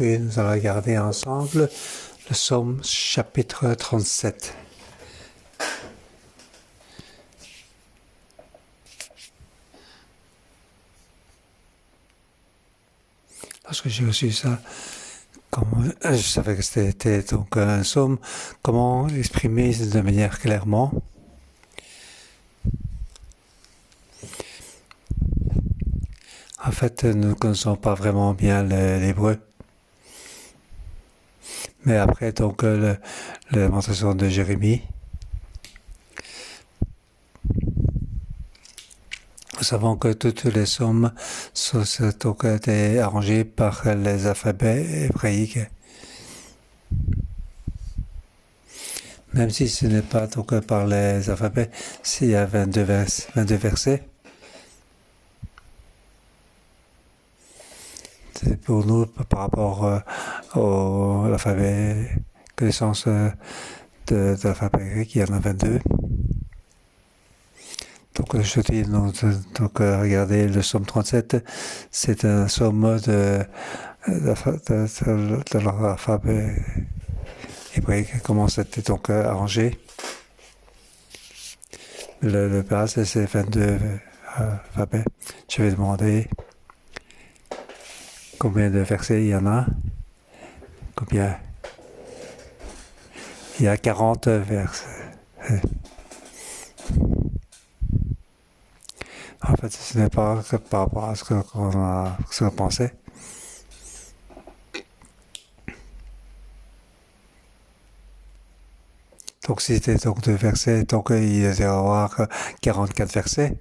Et nous allons regarder ensemble le psaume chapitre 37. Lorsque j'ai reçu ça, je savais que c'était donc un psaume, comment exprimer de manière clairement. En fait, nous ne connaissons pas vraiment bien l'hébreu. Mais après, donc, la démonstration de Jérémie, nous savons que toutes les psaumes sont donc été arrangées par les alphabets hébraïques. Même si ce n'est pas donc par les alphabets, s'il y a 22 versets, c'est pour nous par rapport à l'alphabet, connaissance de l'alphabet grec, il y en a 22. Donc je dis, donc regardez le psaume 37, c'est un psaume de l'alphabet hébraïque, comment c'était donc arrangé. Le base, c'est 22 alphabets. Je vais demander combien de versets il y en a. Combien? Il y a 40 versets. En fait, ce n'est pas que par rapport à ce qu'on pensait. Donc, si c'était donc 2 versets, donc il y avoir 44 versets.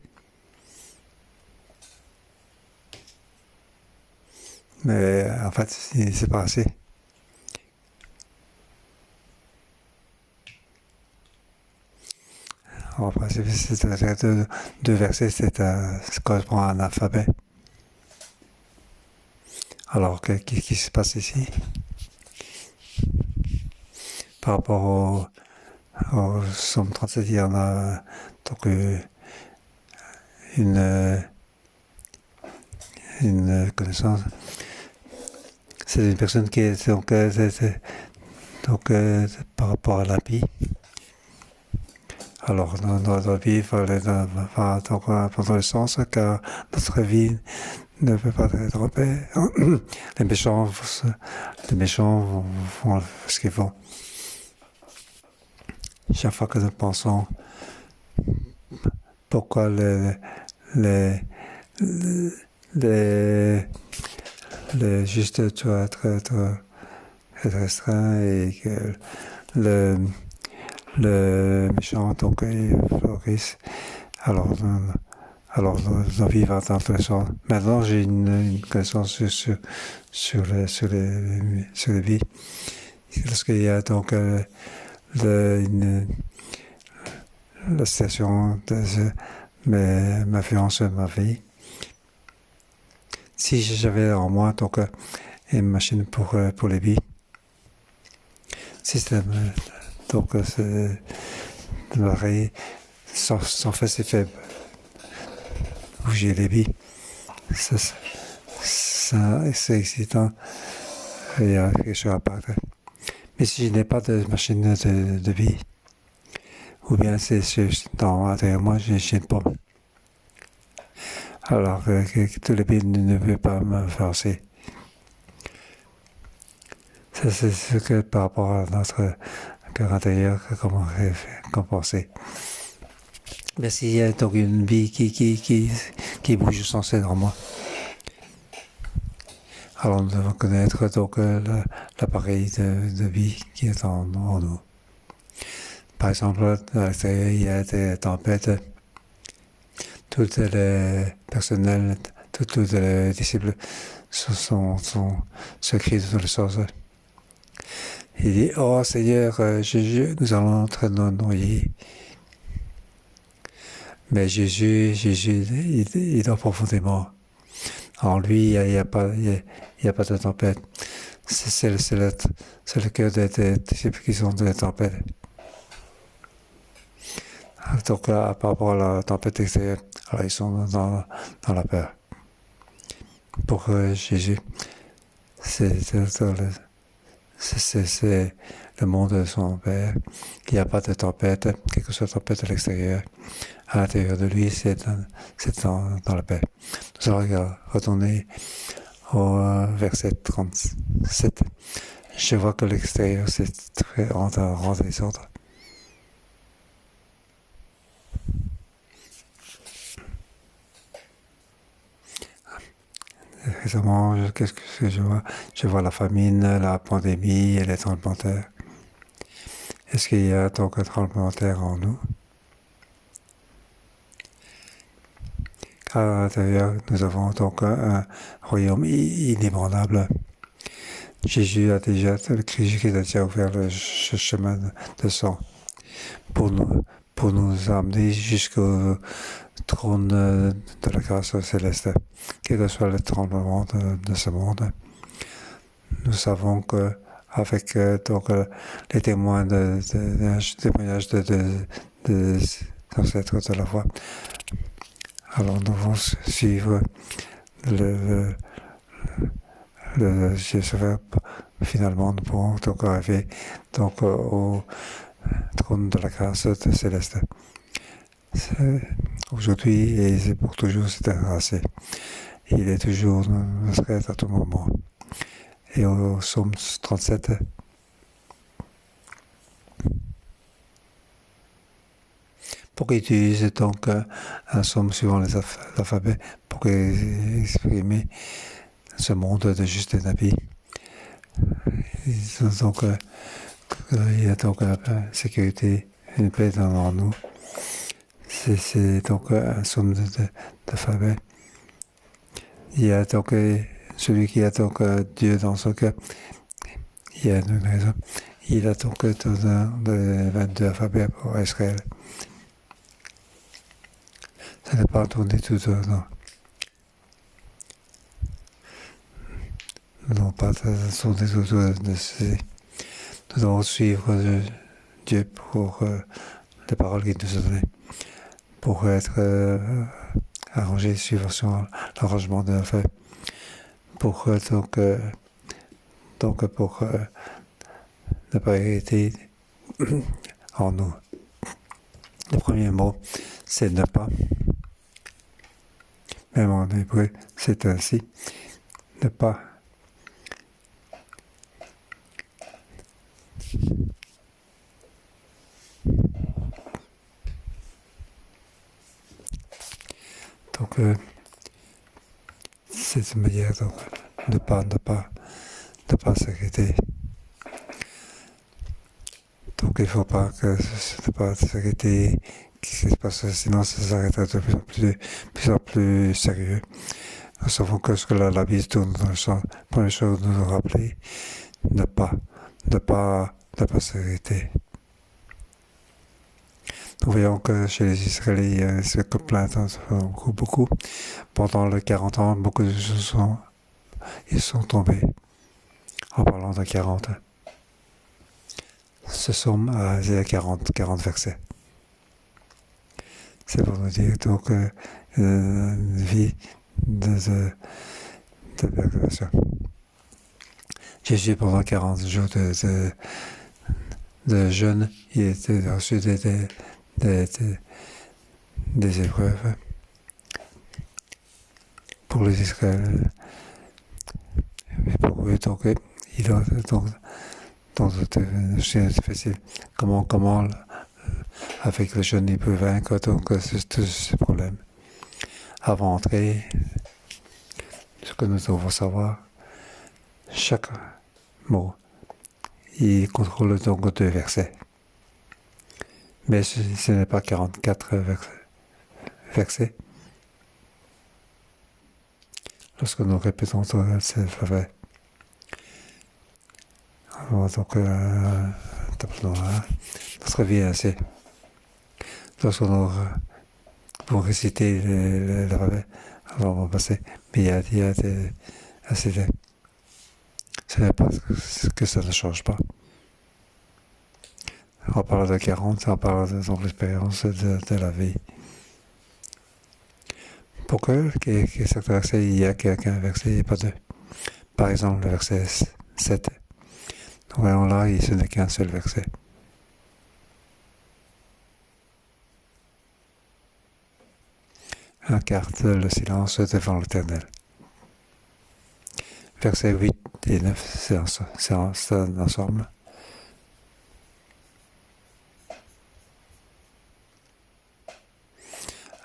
Mais en fait, c'est pas assez. En principe, c'est 2 versets, ça correspond à un alphabet. Alors, qu'est-ce qui se passe ici? Par rapport au psaume 37, il y en a donc une connaissance. C'est une personne qui est donc par rapport à la vie. Alors, dans la vie, il faut aller dans le sens car notre vie ne peut pas être trompée. Les méchants font ce qu'ils font. Chaque fois que nous pensons pourquoi les justes doivent être restreints et que le méchant donc florisse, alors nous vivons dans le sens. Maintenant j'ai une connaissance sur les vies. Lorsqu'il y a donc la situation m'influence ma vie. Si j'avais en moi donc une machine pour les billes, système donc c'est pareil, sans faire c'est faible. Bouger les billes, ça c'est excitant. Il y a quelque chose à part. Mais si je n'ai pas de machine de billes, ou bien c'est dans derrière moi, je n'ai pas. Alors que tous les billes ne peuvent pas me forcer. Ça, c'est ce que par rapport à notre cœur intérieur, comment compenser. Mais s'il y a donc une bille qui bouge sans cesse en moi, alors nous devons connaître donc l'appareil de vie qui est en nous. Par exemple, à l'extérieur, il y a des tempêtes. Tous les personnels, tous les disciples se crient dans le sens. Il dit, oh Seigneur, Jésus, nous allons entrer dans nos noyer. Mais Jésus, il dort profondément. En lui, il n'y a pas de tempête. C'est le cœur des disciples qui sont de la tempête. Donc là, par rapport à la tempête extérieure, alors ils sont dans la peur. Pour Jésus, c'est le monde de son père. Il n'y a pas de tempête, quelle que soit la tempête à l'extérieur. À l'intérieur de lui, c'est dans la paix. Nous allons retourner au verset 37. Je vois que l'extérieur, c'est très en désordre. Récemment, qu'est-ce que je vois? Je vois la famine, la pandémie et les tremblements de terre. Est-ce qu'il y a donc un tremblement de terre en nous? À l'intérieur, nous avons donc un royaume inébranlable. Jésus a déjà, le Christ a déjà ouvert le chemin de sang pour nous amener jusqu'au trône de la grâce céleste. Quel que soit le tremblement de ce monde, nous savons que avec les témoins témoignages des ancêtres de la foi, alors nous devons suivre le finalement nous pourrons donc arriver donc au trône de la grâce céleste. Aujourd'hui et c'est pour toujours, c'est ainsi. Il est toujours notre aide à tout moment. Et au psaume 37, pour qu'il utilise donc un psaume suivant l'alphabet pour exprimer ce monde de juste Nabi. Donc, il y a donc la sécurité, une paix dans nous. C'est donc un psaume d'alphabet. Il y a donc celui qui a donc Dieu dans son cœur. Il y a une raison. Il a donc les 22 alphabets pour Israël. Ça n'est pas tourné tout non. Nous n'avons pas tourné tout de ceci. Nous devons suivre Dieu pour les paroles qu'il nous a données, pour être arrangé, suivre l'arrangement de la fête, pour donc pour ne pas hériter en nous. Le premier mot, c'est ne pas. Même en hébreu, c'est ainsi. Ne pas. Donc, c'est une manière donc, de pas s'arrêter. Donc, il ne faut pas de pas s'arrêter, parce que sinon, ça s'arrêtera de plus en plus sérieux. Nous savons que ce que la vie tourne dans le sens, première chose nous rappeler, ne pas s'arrêter. Nous voyons que chez les Israéliens, il y a ce plainte beaucoup. Pendant les 40 ans, beaucoup de choses sont tombés. En parlant de 40. Ce sont à 40 versets. C'est pour nous dire donc une vie de perturbation. Jésus, pendant 40 jours de jeûne, il était reçu des épreuves pour les Israéliens. Et pour eux, donc, il a donc c'est facile. Comment avec le jeûne, il peut vaincre donc tous ces problèmes. Avant d'entrer, ce que nous devons savoir, chaque mot, il contrôle donc 2 versets. Mais ce n'est pas 44 versets. Lorsque nous répétons c'est vrai. Alors, donc, notre vie est assez. Lorsque nous pour réciter l'alphabet, alors on va passer. Mais il y a assez de. Ce n'est pas que ça ne change pas. On parle de 40, on parle de l'expérience de la vie. Pour que certains versets, il y a qu'un verset, il n'y a pas deux. Par exemple, le verset 7. Donc, voyons là, ce n'est qu'un seul verset. Garde le silence devant l'Éternel. Versets 8 et 9, c'est un ensemble.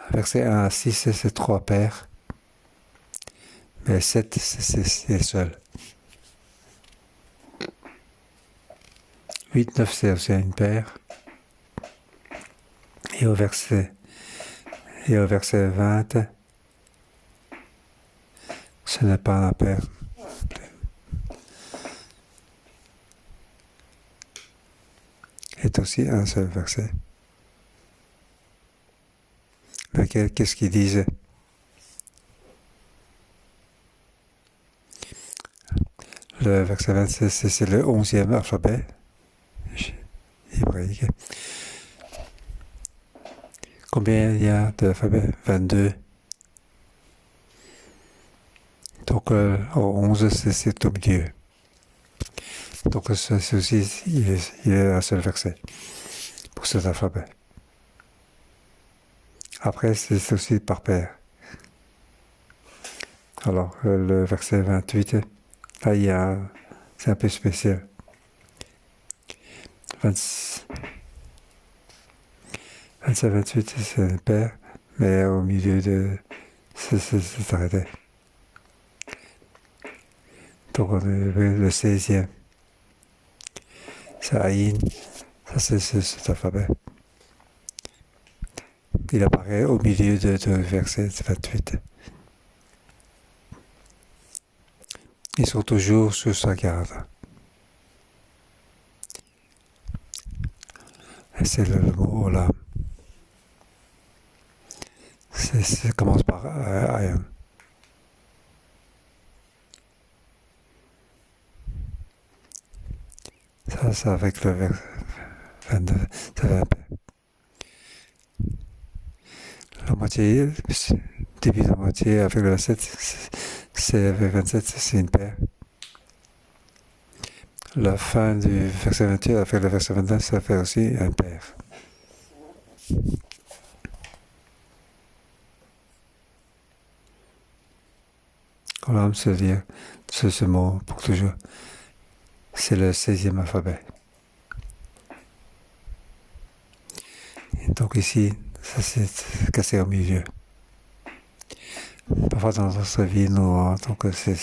Versets 1 à 6, c'est 3 paires. Mais 7, c'est seul. 8, 9, c'est aussi une paire. Et au verset 20, ce n'est pas un paire. C'est aussi un seul verset. Mais qu'est-ce qu'ils disent? Le verset 26, c'est le 11e alphabet hébraïque. Combien il y a d'alphabets? 22. Donc, au 11, c'est au milieu. Donc, c'est aussi, il y a un seul verset pour cet alphabet. Après, c'est aussi par paire. Alors, le verset 28, là, c'est un peu spécial. 27, 28, c'est une paire, mais au milieu de... c'est arrêté. Donc, on est le 16e. C'est Aïn, ça c'est cet alphabet. Il apparaît au milieu de verset 28. Ils sont toujours sous sa garde. Et c'est le mot Olam. Ça commence par Ayan. Ça, c'est avec le verset 22. Ça va un peu. La moitié, début de la moitié avec le 27, c'est avec 27, c'est une paire. La fin du verset 28 avec le verset 29, ça fait aussi un paire. Olam, se dire ce mot pour toujours. C'est le 16e alphabet. Et donc ici, ça c'est cassé au milieu. Parfois dans notre vie, nous, donc c'est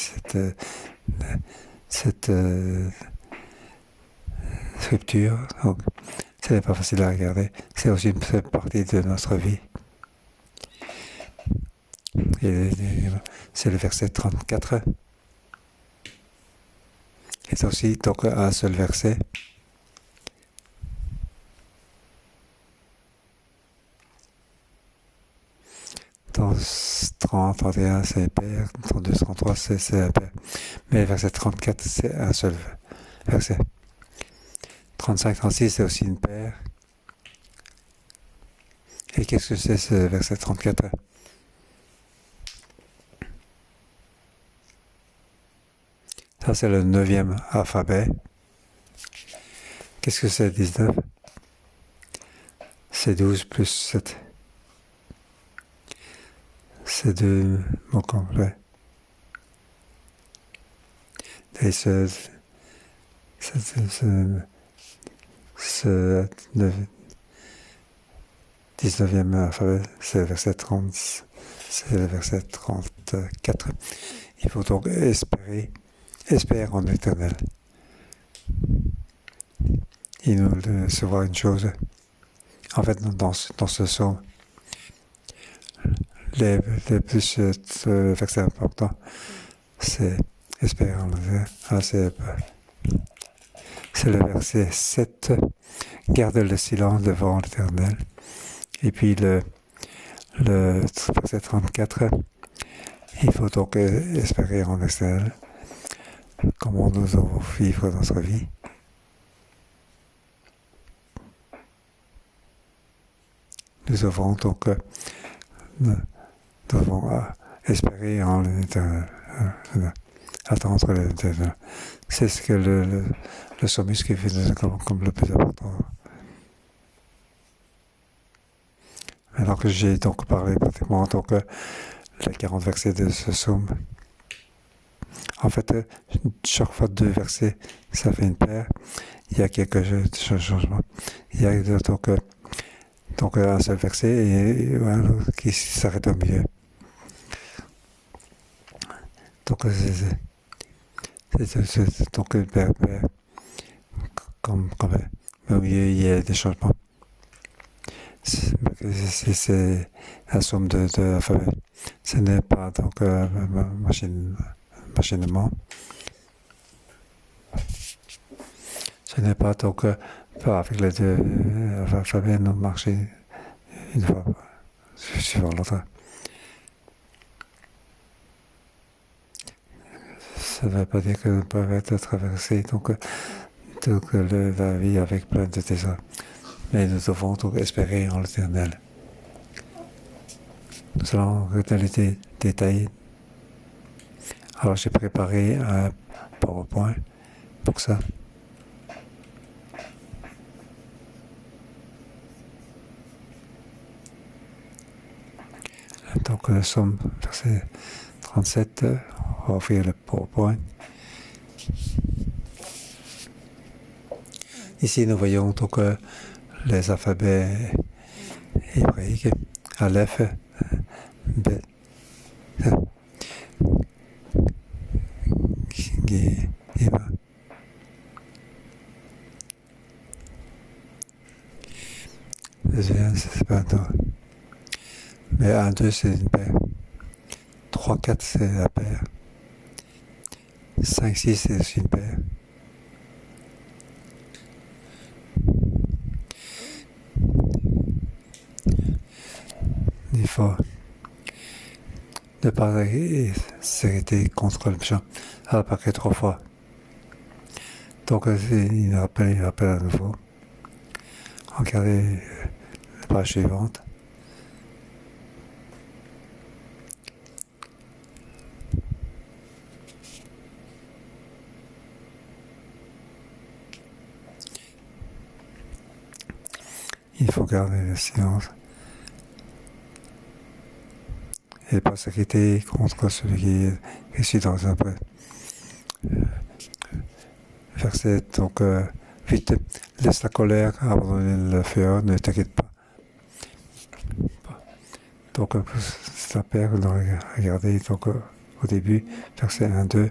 cette scripture, donc ce n'est pas facile à regarder. C'est aussi une partie de notre vie. Et c'est le verset 34. C'est aussi donc un seul verset. Dans 30, 31, c'est pair. 32, 33, c'est un pair. Mais le verset 34, c'est un seul verset. 35, 36, c'est aussi une paire. Et qu'est-ce que c'est ce verset 34? Ça, c'est le 9e alphabet. Qu'est-ce que c'est 19? C'est 12 plus 7. C'est 2 mots complets. Et ce 19e alphabet, c'est le verset 30, c'est le verset 34. Il faut donc espérer en l'Éternel. Il nous saura une chose. En fait, dans ce psaume, les plus versets importants, c'est espérer en l'Éternel. C'est le verset 7. Garde le silence devant l'Éternel. Et puis le verset 34. Il faut donc espérer en l'Éternel. Comment nous allons vivre notre vie. Nous devons donc espérer en l'Éternel. attendre l'éternel. C'est ce que le psalmiste qui fait comme le plus important. Alors que j'ai donc parlé pratiquement donc, les 40 versets de ce psaume. En fait, chaque fois 2 versets, ça fait une paire. Il y a quelques changements. Il y a donc un seul verset et un autre qui s'arrête au milieu. Donc c'est donc une paire, comme mais au milieu il y a des changements. C'est la somme de l'alphabet. Ce n'est pas donc machinement. Ce n'est pas donc pas avec les 2 alphabets nous marcher une fois suivant l'autre. Ça ne veut pas dire que nous pouvons être traversés donc la vie avec plein de trésors. Mais nous devons donc espérer en l'Éternel. Nous allons regarder les détails. Alors j'ai préparé un PowerPoint pour ça. Donc nous sommes verset 37, on va ouvrir le PowerPoint. Ici nous voyons donc les alphabets hébraïques, Aleph, Bet, Gimel. Deuxième, c'est pas non. Mais 1, 2, c'est une paire. 3, 4, c'est la paire. 5, 6, c'est aussi une paire. Il faut ne pas s'arrêter contre le méchant. Elle apparaît 3 fois. Donc il rappelle à nouveau. Regardez la page suivante. Il faut garder le silence. Et ne pas s'inquiéter contre celui qui est suit dans un peu. Verset donc 8. Laisse la colère, abandonner le fureur, ne t'inquiète pas. Donc c'est la paire, regardez donc au début, verset 1, 2.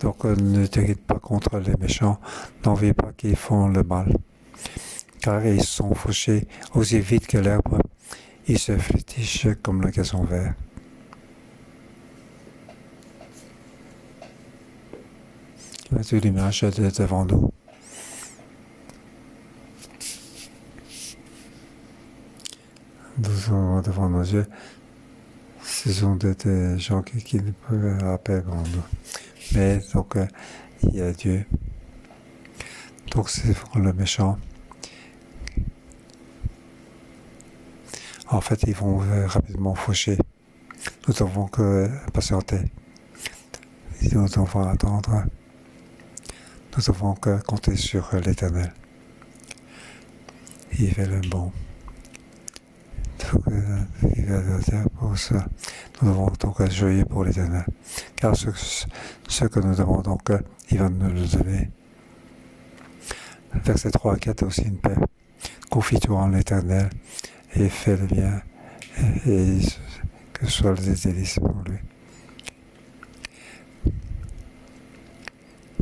Donc ne t'inquiète pas contre les méchants, n'envie pas qu'ils font le mal. Car ils sont fauchés aussi vite que l'herbe, ils se flétichent comme le gazon vert. Mettez l'image devant nous. Nous avons devant nos yeux, ce sont des gens qui ne peuvent rappeler grand nous. Mais donc, il y a Dieu. Donc, c'est pour le méchant. En fait, ils vont rapidement faucher. Nous devons que patienter. Nous devons attendre. Nous devons que compter sur l'Éternel. Il fait le bon. Donc, il va dire pour ça. Nous devons donc jouer pour l'Éternel. Car ce que nous demandons, il va nous le donner. Verset 3 à 4 aussi une paix. Confie-toi en l'Éternel et fais le bien et que ce soit des délices pour lui.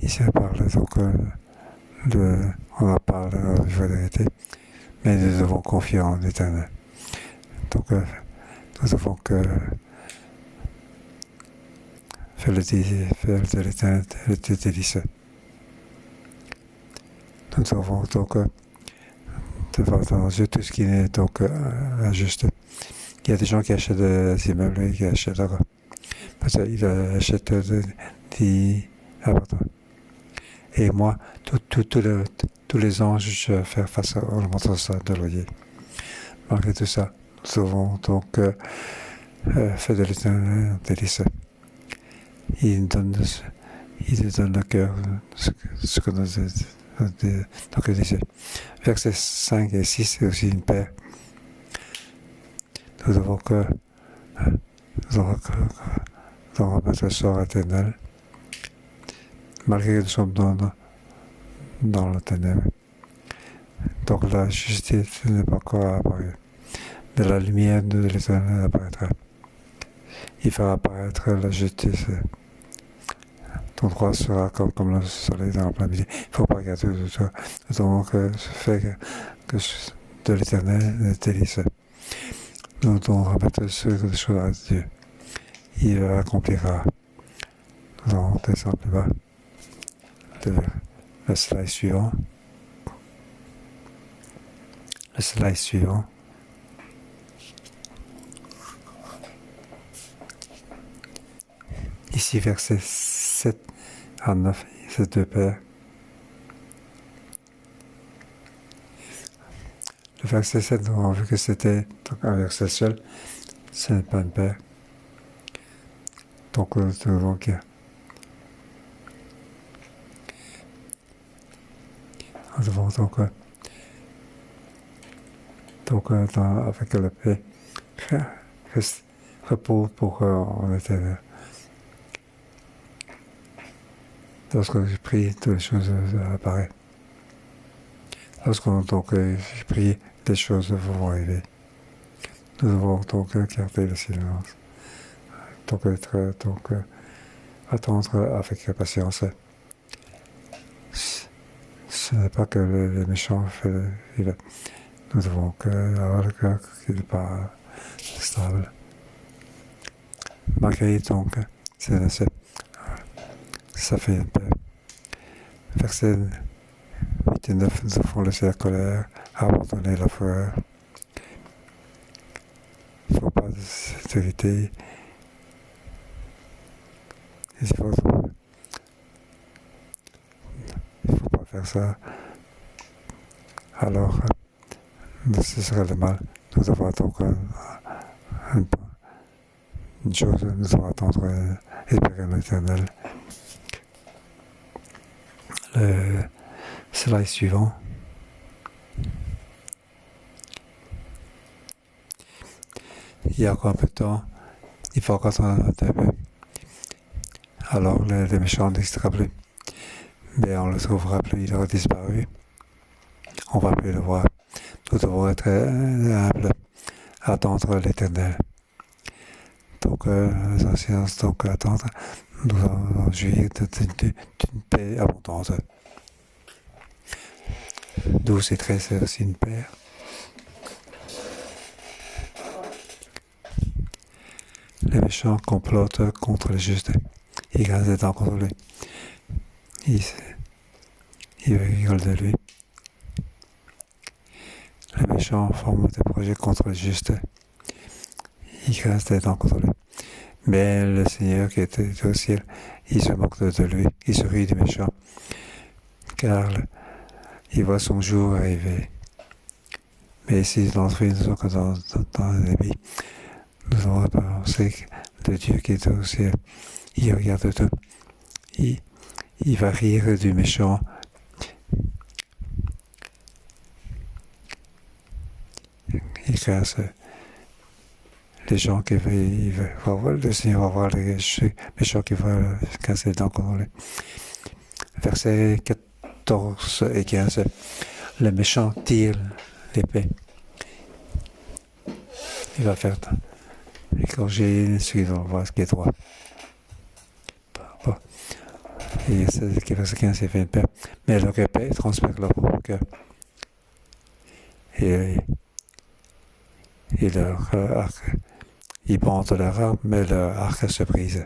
Ici on parle donc on en parle de vérité, mais nous devons confier en l'Éternel. Donc nous devons faire de l'Éternel le délice. Nous devons donc devant nos yeux tout ce qui est donc injuste. Il y a des gens qui achètent des immeubles, qui achètent là. Parce qu'ils achètent des appartements. Et moi, tous les ans, je vais faire face à l'augmentation de loyer. Malgré tout ça, nous devons donc faire de l'Éternel un délice. il nous donne le cœur, ce que nous disait. Versets 5 et 6, c'est aussi une paix. Nous devons remettre le sort éternel, malgré que nous sommes dans le ténèbre. Donc la justice n'est pas encore apparue, mais la lumière de l'éternel apparaîtra. Il fera apparaître la justice. Ton droit sera comme le soleil dans l'après-midi. Il ne faut pas regarder de toi. Donc, ce fait que de l'éternel est délice. Nous devons remettre les choses à Dieu. Il accomplira. Nous allons descendre plus bas. Le slide suivant. Le slide suivant. Ici, verset 7 à 9, c'est deux paires. Le verset 7, nous avons vu que c'était un verset seul, ce n'est pas une paire. Donc, nous devons avec la paix, repos pour en éternel. Lorsque je prie, toutes les choses apparaissent. Lorsqu'on prie, les choses vont arriver. Nous devons garder le silence. Attendre avec patience. Ce n'est pas que les méchants nous devons avoir le cœur qui n'est pas stable. Malgré ça fait une paix. Verset 8 et 9, nous devons laisser la colère, abandonner la fureur. Il ne faut pas s'irriter. Il ne faut pas faire ça. Alors, ce serait le mal. Nous devons attendre une chose, nous devons attendre espérer l'éternel. Le slide suivant. Il y a encore un peu de temps, il faut encore attendre un peu. Alors les méchants n'existera plus. Mais on ne le trouvera plus, il aura disparu. On ne va plus le voir. Nous devons être humbles, attendre l'éternel. Donc, les anciens, attendre, nous allons jouir d'une paix abondante. 12 et 13, c'est aussi une paix. Les méchants complotent contre les justes. Ils gardent des dents contre lui. Ils rigolent de lui. Les méchants forment des projets contre les justes. Ils gardent des dents contre lui. Mais le Seigneur qui était au ciel, il se moque de lui. Il se rit du méchant. Car il voit son jour arriver. Mais si d'entre nous sommes dans l'ennemi, nous devons penser que le Dieu qui est au ciel, il regarde tout. Il va rire du méchant. Il casse les gens qui veulent voir, le Seigneur va voir les méchants qui veulent casser les dents contre lui. Versets 14 et 15. Le méchant tire l'épée. Il va faire égorger celui dont on voit ce qui est droit. Et c'est verset 15, il fait une paix. Mais leur épée transperce leur propre cœur. Et leur arc, ils pendent leur arme, mais leur arc se brise.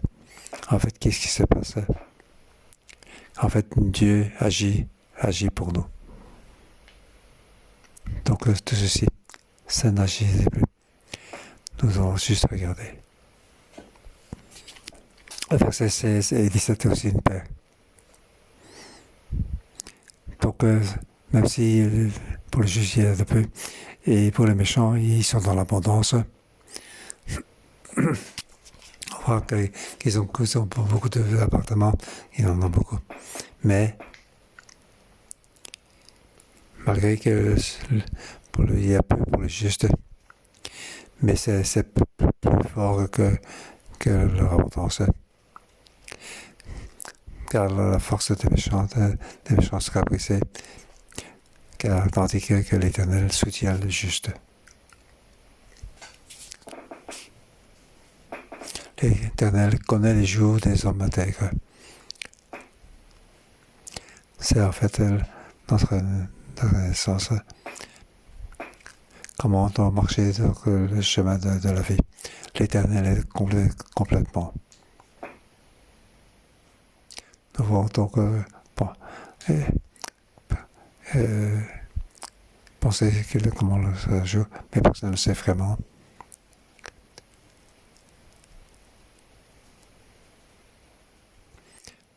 En fait, qu'est-ce qui se passe? En fait, Dieu agit pour nous. Donc, tout ceci, ça n'agissait plus. Nous devons juste regarder. Verset 16 et 17 est aussi une paix. Donc, même si pour les justes, il y a de peu, et pour les méchants, ils sont dans l'abondance. On croient qu'ils ont beaucoup d'appartements, ils en ont beaucoup. Mais, malgré que il y a peu pour le juste, mais c'est plus fort que leur abondance. Car la force des méchants sera brisée, tandis que l'Éternel soutient le juste. L'Éternel connaît les jours des hommes intègres. C'est en fait notre naissance. Comment on doit marcher sur le chemin de la vie. L'Éternel est complètement. Nous voyons donc penser comment le joue, mais personne ne le sait vraiment.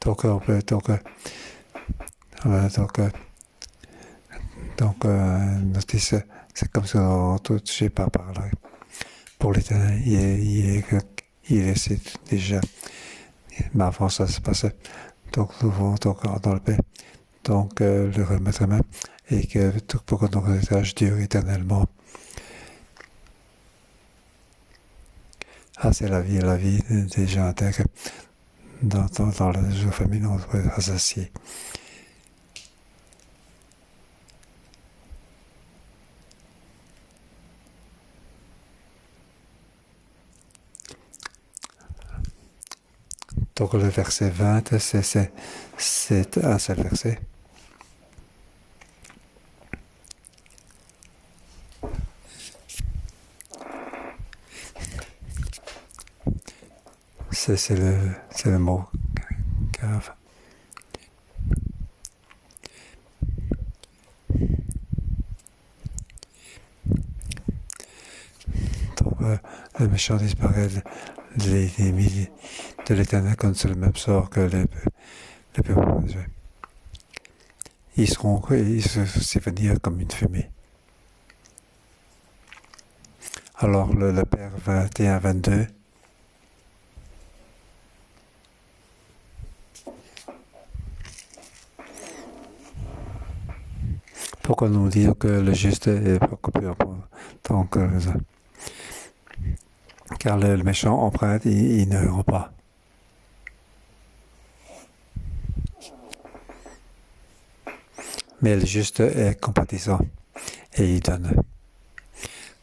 Donc on peut notice, c'est comme ça on touché par là. Pour l'Éternel, il essaie déjà. Mais avant ça se passait. Donc nous voulons encore dans le paix. Donc le remettre main et que pour que notre héritage dure éternellement. Ah, c'est la vie des gens intègres. Dans la famille, on doit être associé. Donc le verset 20, c'est un seul verset. C'est le mot grave. Donc le méchant disparaît, les ennemis de l'Éternel connaissent le même sort que les peuples de Dieu. Ils se venir comme une fumée. Alors le Père 21-22. Pourquoi nous dire que le juste est beaucoup plus important que ça? Car le méchant emprunte, il ne rend pas. Mais le juste est compatissant et il donne.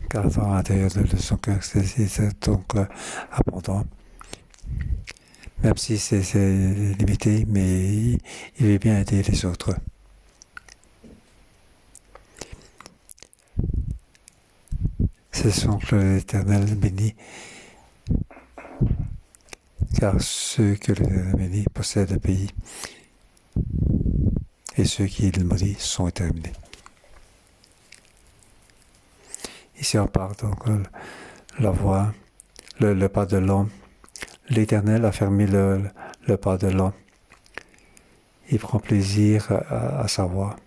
Car dans l'intérieur de son cœur, c'est donc abondant. Même si c'est limité, mais il veut bien aider les autres. Ce sont l'Éternel béni, car ceux que l'Éternel béni possèdent le pays, et ceux qui le maudit sont éterminés. Ici on parle donc la voie, le pas de l'homme. L'Éternel a fermé le pas de l'homme. Il prend plaisir à savoir.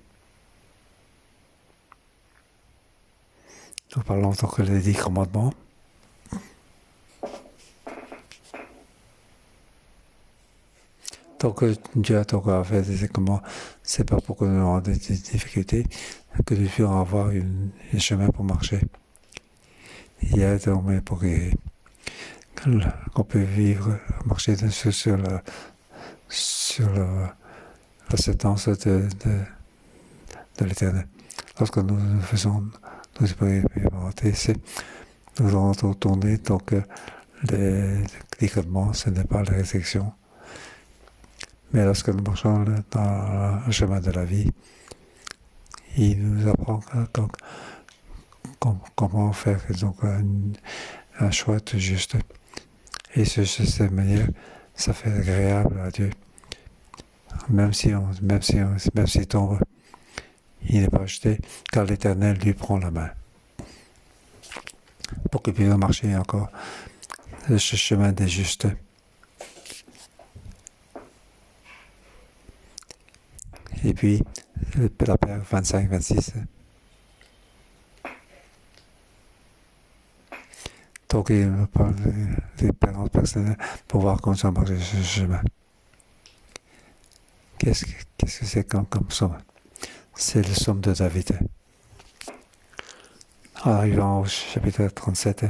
Nous parlons donc des 10 commandements. Donc Dieu a donc fait des commandements. C'est pas pour que nous ayons des difficultés que nous puissions avoir un chemin pour marcher. Il y a donc pour qu'on peut vivre, marcher sur l'acceptance de l'Éternel. Lorsque nous faisons nos expérimenter, nous allons tourner, donc les commandements, ce n'est pas la restriction. Mais lorsque nous marchons dans le chemin de la vie, il nous apprend donc comment faire donc un choix tout juste. Et de cette manière, ça fait agréable à Dieu. Même s'il tombe, il n'est pas jeté, car l'Éternel lui prend la main. Pour qu'il puisse marcher encore ce chemin des justes. Et puis, la paire 25-26. Donc, il me parle des expériences personnelles pour voir comment ça marche ce chemin. Qu'est-ce que c'est comme somme? C'est le somme de David. En arrivant au chapitre 37,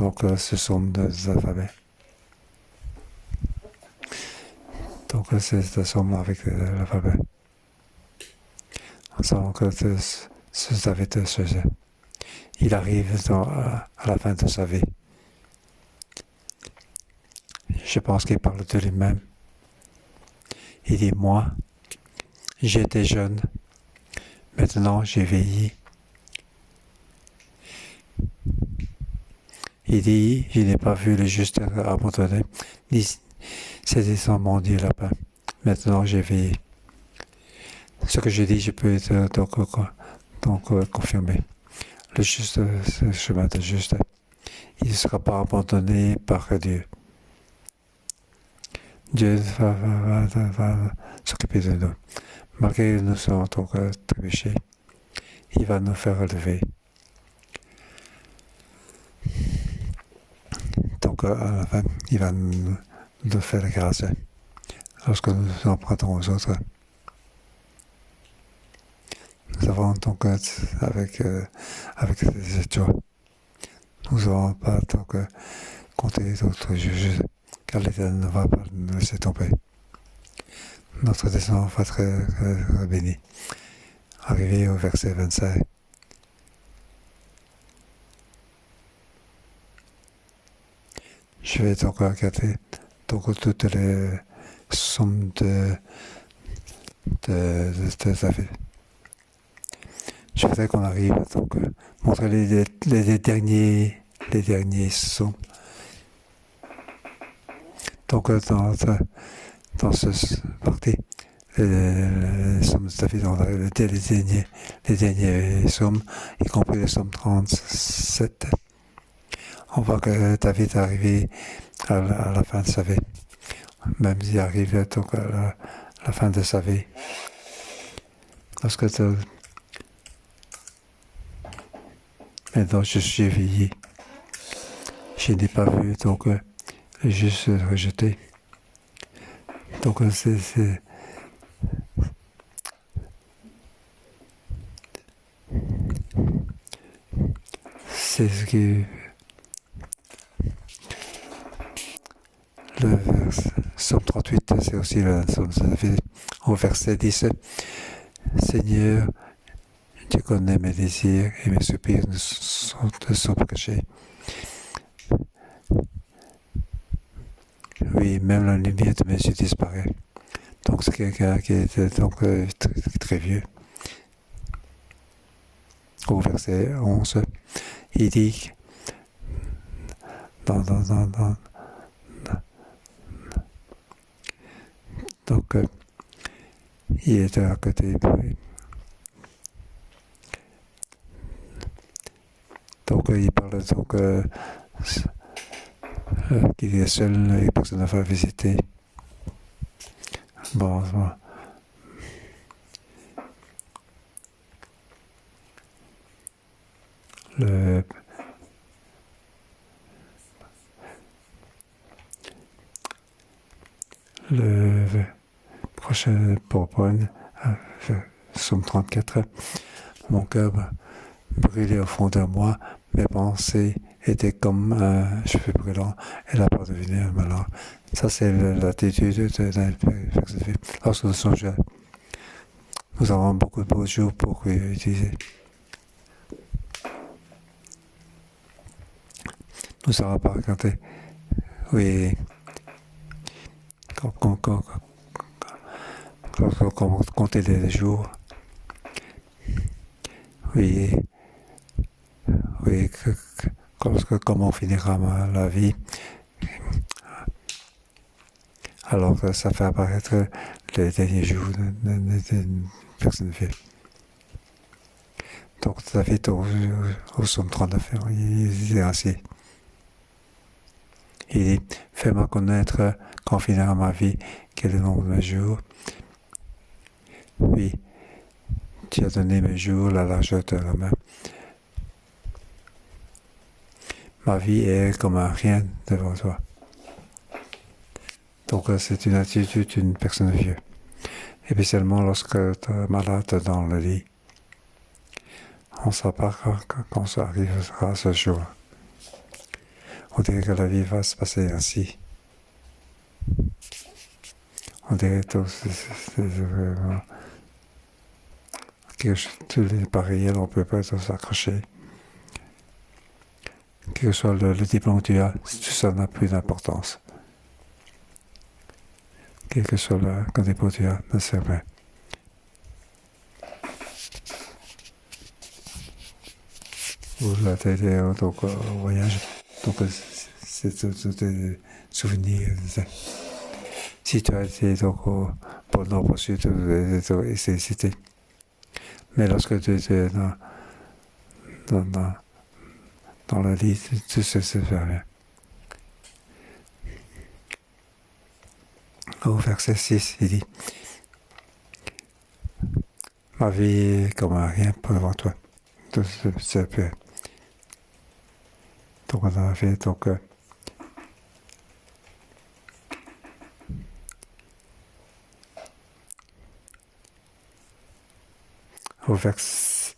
donc ce somme des alphabets. Donc c'est la somme avec l'alphabet. Donc ce David, il arrive à la fin de sa vie. Je pense qu'il parle de lui-même. Il dit, moi, j'étais jeune, maintenant j'ai vieilli. Il dit, je n'ai pas vu le juste abandonné, ni ses descendants dit lapin. Maintenant j'ai vieilli. Ce que je dis, je peux donc confirmer. Le juste, ce chemin de juste, il ne sera pas abandonné par Dieu. Dieu va s'occuper de nous. Malgré que nous sommes donc trébuchés, il va nous faire relever. Donc à la fin, il va nous faire la grâce lorsque nous nous empruntons aux autres. Nous avons donc avec cette joie, nous n'avons pas donc compter d'autres juges, car l'Éternel ne va pas nous laisser tomber. Notre descendant va être béni. Arrivé au verset 25. Je vais donc regarder donc toutes les sommes de David. Je voudrais qu'on arrive à donc montrer les derniers sommes. Donc dans ce parti, les sommes de David, on arrive les derniers sommes, y compris les sommes 37. On voit que David est arrivé à la fin de sa vie. Même s'il arrive donc à la fin de sa vie. Lorsque maintenant je suis vieilli, je n'ai pas vu donc le juste rejeté. Donc c'est ce qui le Somme 38, c'est aussi le Somme au verset 10. Seigneur, tu connais mes désirs et mes soupirs ne sont pas cachés. Oui, même la lumière de mes yeux disparaît. Donc c'est quelqu'un qui est donc très vieux. Au verset 11, il dit donc il est à côté. Donc il parle donc qu'il est seul et personne ne va visiter. Bon. Le prochain PowerPoint, Somme 34. Mon cœur brûlait au fond de moi, mes pensées étaient comme un cheveu brûlant et la peur devenait un malheur. Ça, c'est l'attitude d'un personne. Lorsque nous sommes jeunes, nous avons beaucoup de beaux jours pour utiliser. Nous ne savons pas regarder. Oui. Quand on comptait les jours. Oui. Comment finira la vie. Alors ça fait apparaître les derniers jours d'une personne vive. Donc David au Somme 39, il est ainsi. Il dit, fais-moi connaître quand finira ma vie, quel est le nombre de mes jours. Oui, tu as donné mes jours la largeur de la main. Ma vie est comme un rien devant toi. Donc c'est une attitude d'une personne vieille. Et puis seulement lorsque tu es malade dans le lit, on ne sait pas quand ça arrivera ce jour. On dirait que la vie va se passer ainsi. On dirait que tout n'est pas réel, on ne peut pas s'accrocher. Quel que soit le diplôme que tu as, tout ça n'a plus d'importance. Quel que soit le diplôme que tu as, ne sert pas. Vous avez été au voyage, donc c'est des souvenirs. Si tu as été donc au pôle Nord, au Sud, c'est cité. Mais lorsque tu étais dans le lit, tout se fait bien. Au verset 6, il dit « Ma vie est comme un rien devant toi. » Tout se fait. Donc on a fait donc au verset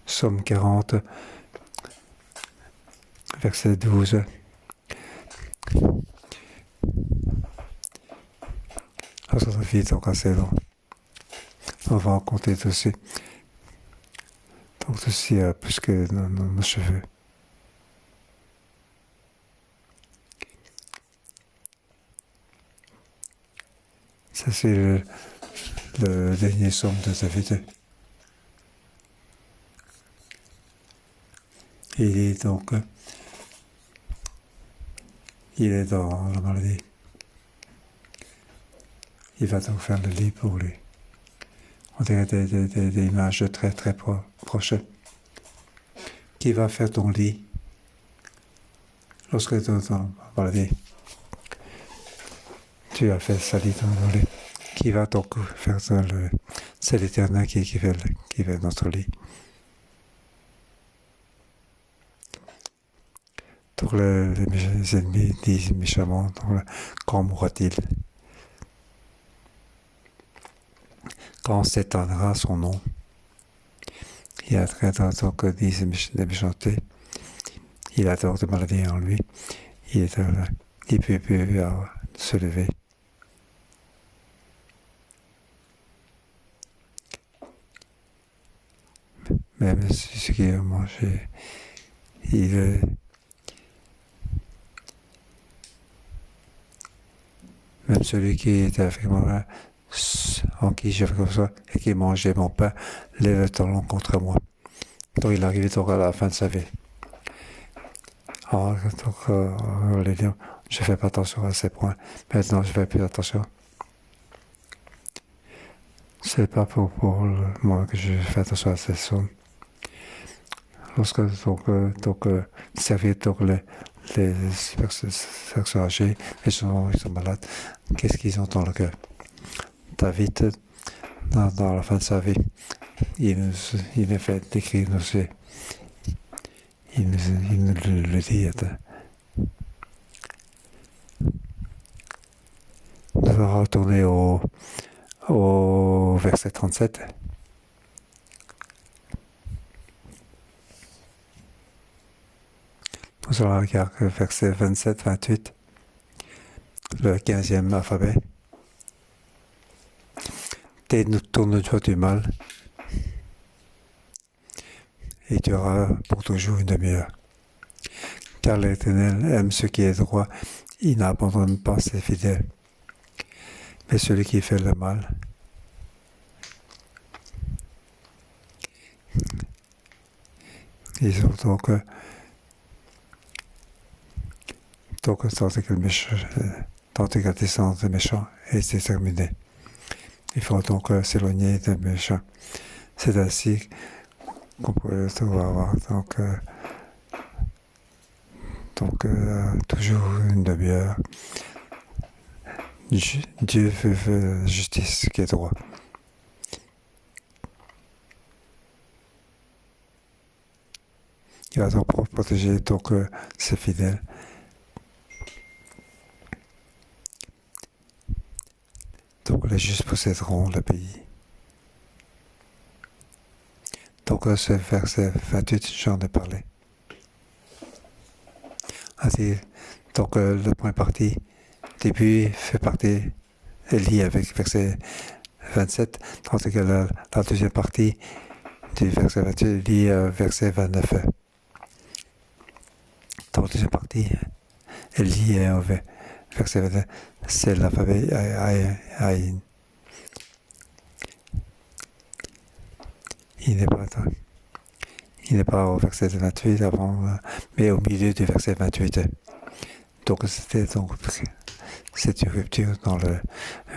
Somme 40, verset 12. Notre vie est donc assez long. On va en compter dessus. Donc ceci plus que nos cheveux. Ça c'est le dernier somme de David. Il est donc il est dans la maladie. Il va donc faire le lit pour lui. On dirait des images très très proches. Qui va faire ton lit lorsque tu es dans la maladie? Tu as fait ça lit dans le lit. Qui va donc faire ça? C'est l'Éternel qui fait notre lit. Donc les ennemis disent méchamment, quand mourra-t-il? Quand s'éteindra son nom? Il a très longtemps que disent les méchancetés. Il a tort de maladie en lui. Il peut plus se lever. Même ce qu'il a mangé, même celui qui était avec moi, en qui j'avais comme ça, et qui mangeait mon pain, lève le talon contre moi. Donc il arrivait donc à la fin de sa vie. Alors, donc, je ne fais pas attention à ces points. Maintenant, je fais plus attention. C'est pas pour moi que je fais attention à ces sommes. Lorsque servir donc les personnes âgées, ils sont malades, qu'est-ce qu'ils ont dans le cœur? David, dans la fin de sa vie, il est fait décrire nous. Il nous le dit. Nous allons retourner au verset 37. Nous allons regarder le verset 27-28, le 15e alphabet. Tourne-toi du mal, et tu auras pour toujours une demi-heure. Car l'Éternel aime ce qui est droit, il n'abandonne pas ses fidèles. Mais celui qui fait le mal, ils ont donc tenter la descente des méchants et c'est terminé. Il faut donc s'éloigner des méchants. C'est ainsi qu'on peut avoir toujours une demi-heure. Dieu veut justice qui est droit. Il va donc protéger donc, ses fidèles. Donc les justes posséderont le pays. Donc ce verset 28, j'en ai parlé. Ainsi, donc le point parti, début fait partie, est lié avec verset 27, tandis que la deuxième partie du verset 28 est liée à verset 29. Donc la deuxième partie est liée au verset 29, c'est l'alphabet Aïn. Il n'est pas au verset 28 avant, mais au milieu du verset 28. Donc c'était donc cette rupture dans le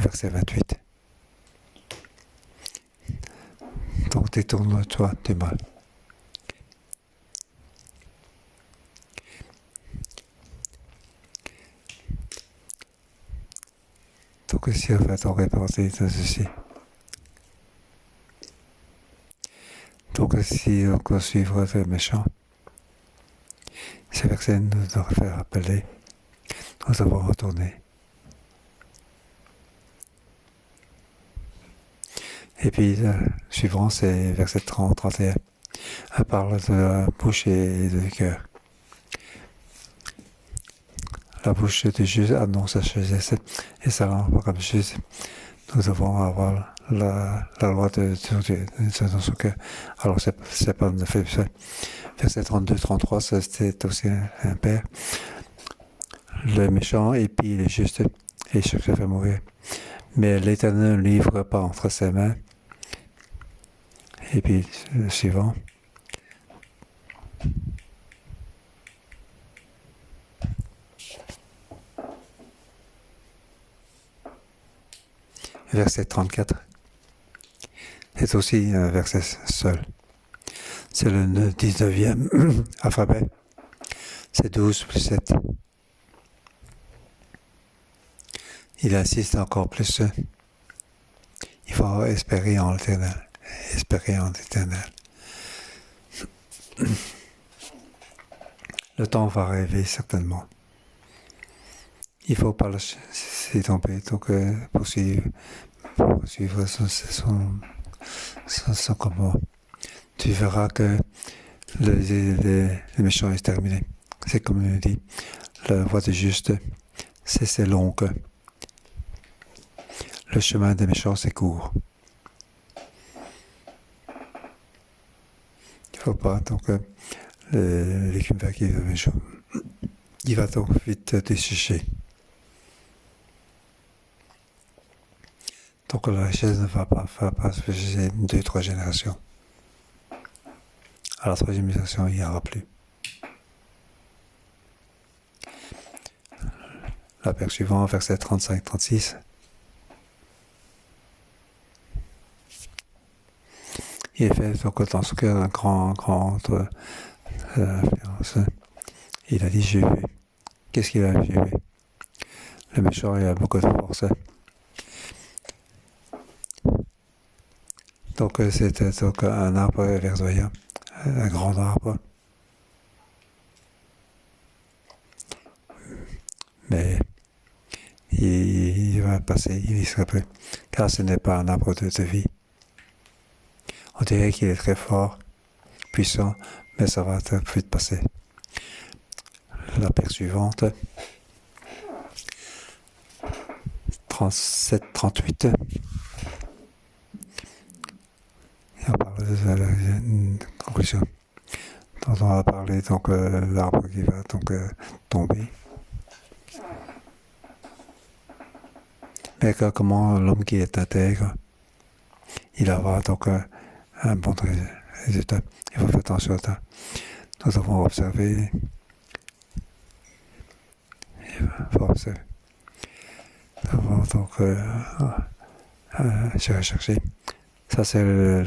verset 28. Donc détourne-toi du mal. Donc ici on va donc repenser de ceci. Donc si on doit suivre le méchant, ces versets nous doivent faire rappeler, nous devons retourner. Et puis, suivant, c'est verset 30, 31. Elle parle de la bouche et du cœur. La bouche du juste annonce la sagesse et sa langue comme juste. Nous devons avoir la loi de Dieu dans son cœur. Alors, c'est pas un fait. Verset 32, 33, c'est aussi un père. Le méchant épie le juste et cherche à faire mourir. Mais l'Éternel ne livre pas entre ses mains. Et puis, le suivant. Verset 34. C'est aussi un verset seul. C'est le 19e alphabet. C'est 12 plus 7. Il insiste encore plus. Il faut espérer en l'Éternel. Espérer en l'Éternel. Le temps va arriver certainement. Il ne faut pas laisser tomber. Donc, poursuivre son combat. Tu verras que le méchant est terminé. C'est comme il dit, la voie du juste, c'est long. Le chemin des méchants, c'est court. Il ne faut pas, donc, l'écume qui est méchant. Il va donc vite dessécher. Donc la richesse ne va pas se faire 2-3 générations. À la troisième génération, il n'y aura plus. La paire suivante, verset 35-36. Il est fait donc dans ce cœur un grand influence. Il a dit j'ai vu. Qu'est-ce qu'il a vu? Le méchant, il a beaucoup de force. Donc c'était donc un arbre verdoyant, un grand arbre. Mais il va passer, il n'y sera plus, car ce n'est pas un arbre de vie. On dirait qu'il est très fort, puissant, mais ça va très vite passer. La paire suivante, 37-38. Et on parle de la conclusion. Donc on va parler donc l'arbre qui va donc tomber. Mais comment l'homme qui est intègre, il aura donc un bon résultat. Il faut faire attention à ça. Nous avons observé. Il faut observer. Nous avons donc cherché. Ça, c'est le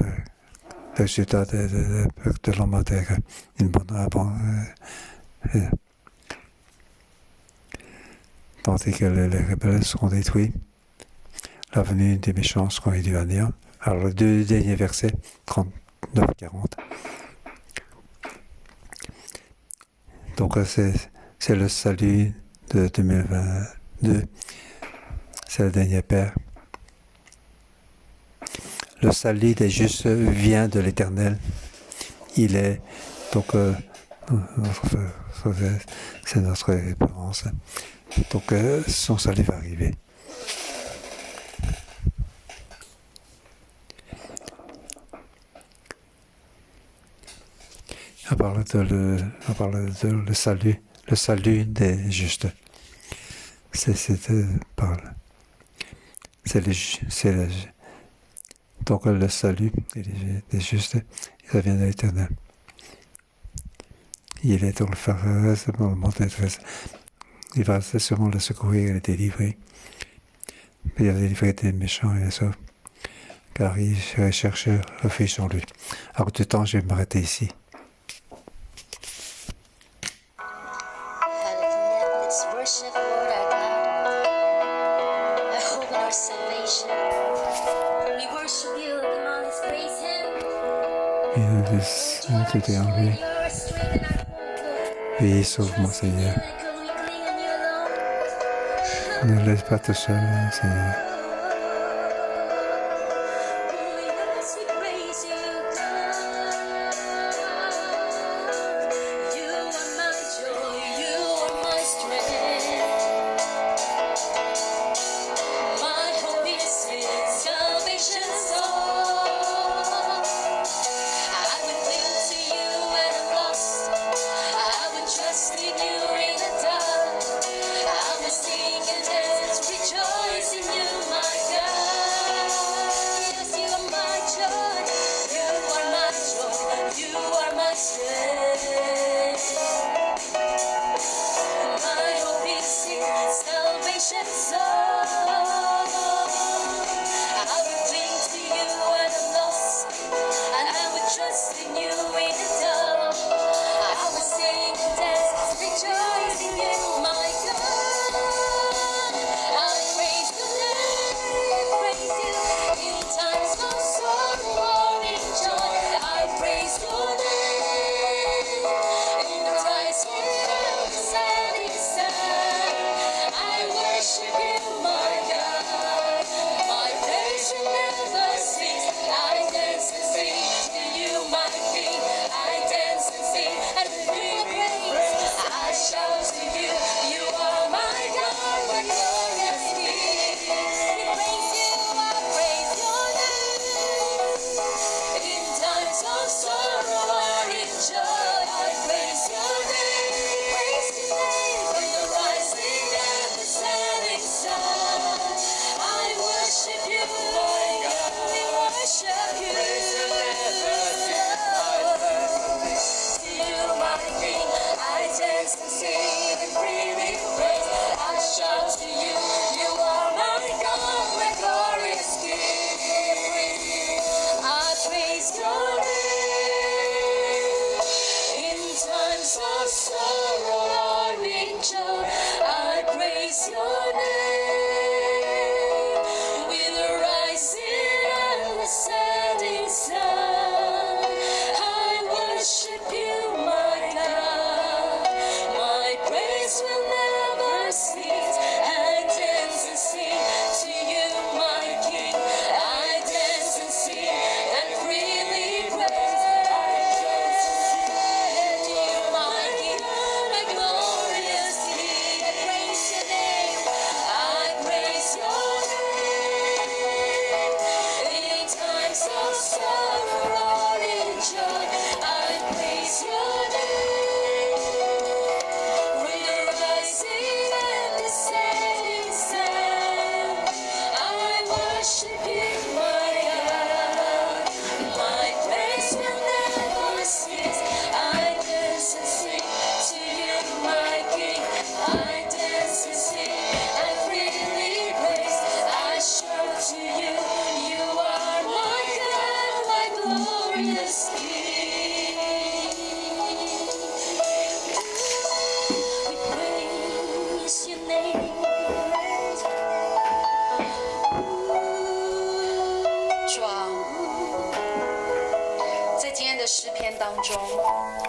résultat de l'homme intègre. Une bonne tandis que les rebelles seront détruits. La venue des méchants sera réduite à néant. Alors, le deux derniers versets, 39-40. Donc c'est le salut de 2022. C'est le dernier Père. Le salut des justes vient de l'Éternel. Il est donc c'est notre référence. Donc son salut va arriver. On parle de le salut des justes. Donc le salut des justes, ça vient de l'Éternel. Il est donc le pharaon, dans le monde d'être. Il va sûrement le secourir et le délivrer. Il va délivrer des méchants et des autres. Car il recherche refuge en lui. Alors du temps, je vais m'arrêter ici. Tout est en lui. Et sauve-moi, Seigneur. Ne laisse pas te seul, Seigneur.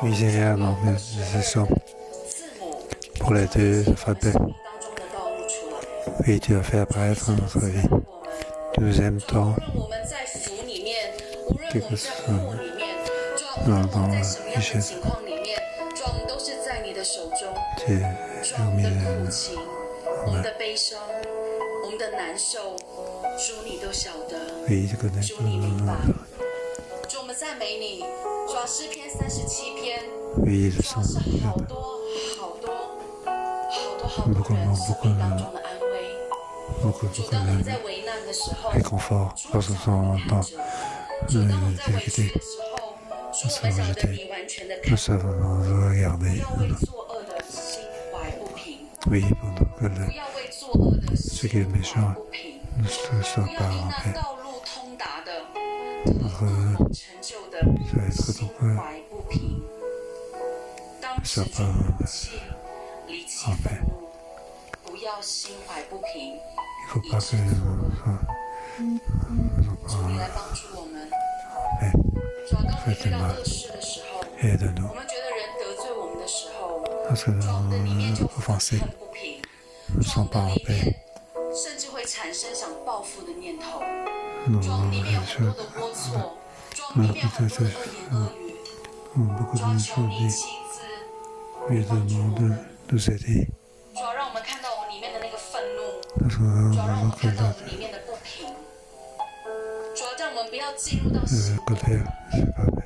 Oui, Seigneur, non, mais c'est ça. pour les deux alphabets. Oui, tu as fait apparaître notre vie. Tu nous aimes tant, quel que soit dans l'échelle. Tu es au milieu de nous. Oui, tu connais tout. 主，我们赞美你。主啊，诗篇37篇， Oui, le 主 sang. 啊，是好多人生命当中的安慰。 Beaucoup 主，当我们 de 在危难的时候， réconfort 主 lorsque 找我 nous 们 sommes 看 dans 着。主，当我们在委屈的时候，主，我们晓得你完全的 nous 看着。 savons nous 不 regarder. 要为作恶的心怀不平， Oui, pendant que 不要为作恶的心 qui est 怀 méchant 不平， ne 不 soit 要 pas 因 en 那 paix. 道路通达的、 Notre 成就的 ça va être 心 donc 怀不平。当时 soit 就 pas 怒气、离弃、愤怒，不要心怀不平， il faut 以 pas 致 que 作恶。 nous 主，你 soyons 来帮助我们。 paix. 主啊，当我们遇到恶事的时候， Aide-nous. 我们觉得人得罪我们的时候， Parce que 主啊，我们的里面就 nous 愤 offensés 恨不平， ne 主啊，我 sont pas 们 en 的里 paix. 面甚至会产生想报复的念头。 Nous 主啊，我们里面有很多的龌龊，主啊，我们里面有很多的恶言恶语。 beaucoup 主啊， de 求 choses 你 dit. 亲自 Oui, demande de nous aider. 主啊，让我们看到我们里面的那个愤怒， Parce que 主啊，让我 nous 们看到我 avons 们里面的不平。主啊，让我们不要进入到心 la colère, c'est pas vrai.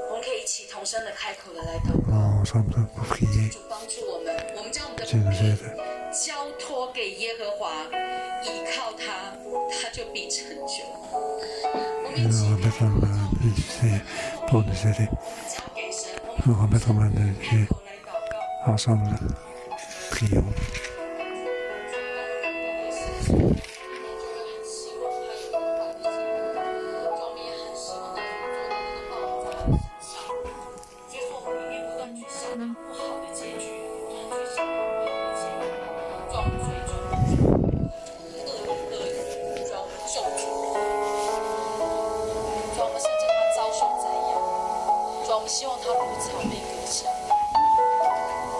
我们可以一起同声的开口的来祷告。 Ensemble pour prier. 主帮助我们，我们将我们的 Dieu 不 nous 平 aide. 交托给耶和华，依靠他，他就必成就。我们一 Nous 起 remettre en main de Dieu pour nous aider. 交给神，我 Nous 们 remettre en main de 开 Dieu. 口来祷告。 Ensemble, prions. 希望他如草被割下，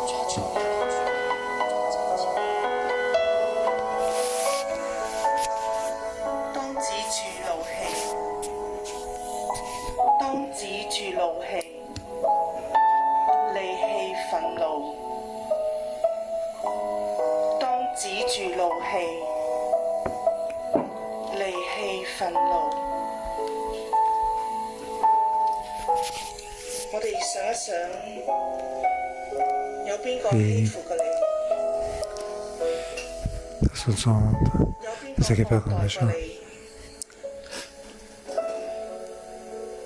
求求你帮助我们。當止住怒氣，當止住怒氣，離棄憤怒。當止住怒氣，離棄憤怒。我哋想一想，有邊個欺負過你？ Ce sont 有邊 ne s'inquiète 個 pas 虐 comme 待 méchant. 過你？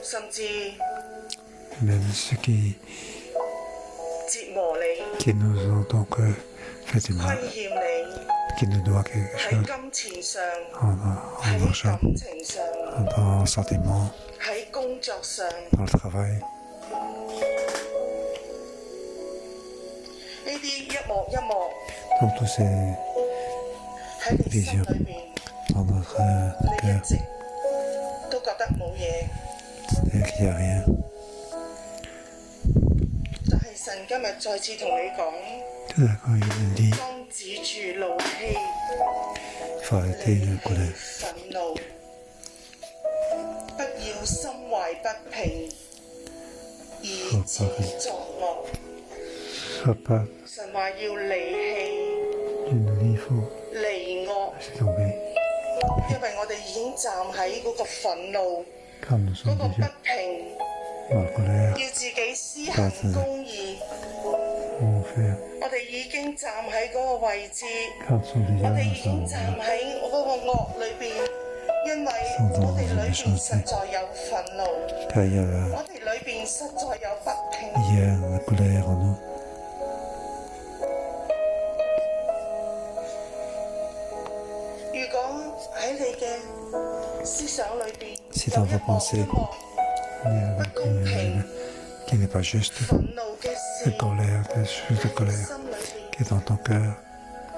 甚至 Même ceux qui 折磨你、 nous ont donc fait du 虧 mal, 欠你， qui nous doivent quelque 喺 chose 金錢上、 en 喺 argent, 感情上、 dans le sentiment, 喺工作上， dans le travail. 呢啲一幕一幕 Donc tous ces 喺你心裏邊， dans notre 你一 cœur, 直都覺得冇嘢， c'est qu'il n'y a rien. 但係神今日再次同你講， Tout à coup, il nous dit, 當止住怒氣， il faut arrêter 離 la 棄 colère. 憤怒，不要心懷不平，以致作惡。 Sois pas 神話要離棄、 tu nous dis, il faut 離惡， laisser tomber. 因為我哋已經站喺嗰個憤怒、 Quand nous 嗰 sommes 個不 déjà 平， dans la colère, 要自己施行公義。 on fait 我哋已經站喺嗰個位置， quand nous sommes 我 déjà 哋已 dans 經 un 站喺嗰個惡裏邊，因為我哋裏邊實在有憤怒， car il y a 我哋裏邊實在有不平。 la colère en nous. 如果喺你嘅思想裏邊 Si 有 dans 一 vos 幕 pensées 一幕 il y a 不公平、 qui n'est pas juste, 憤怒嘅事 de colère, des choses de 喺 colère 心裏邊， qui est dans ton cœur.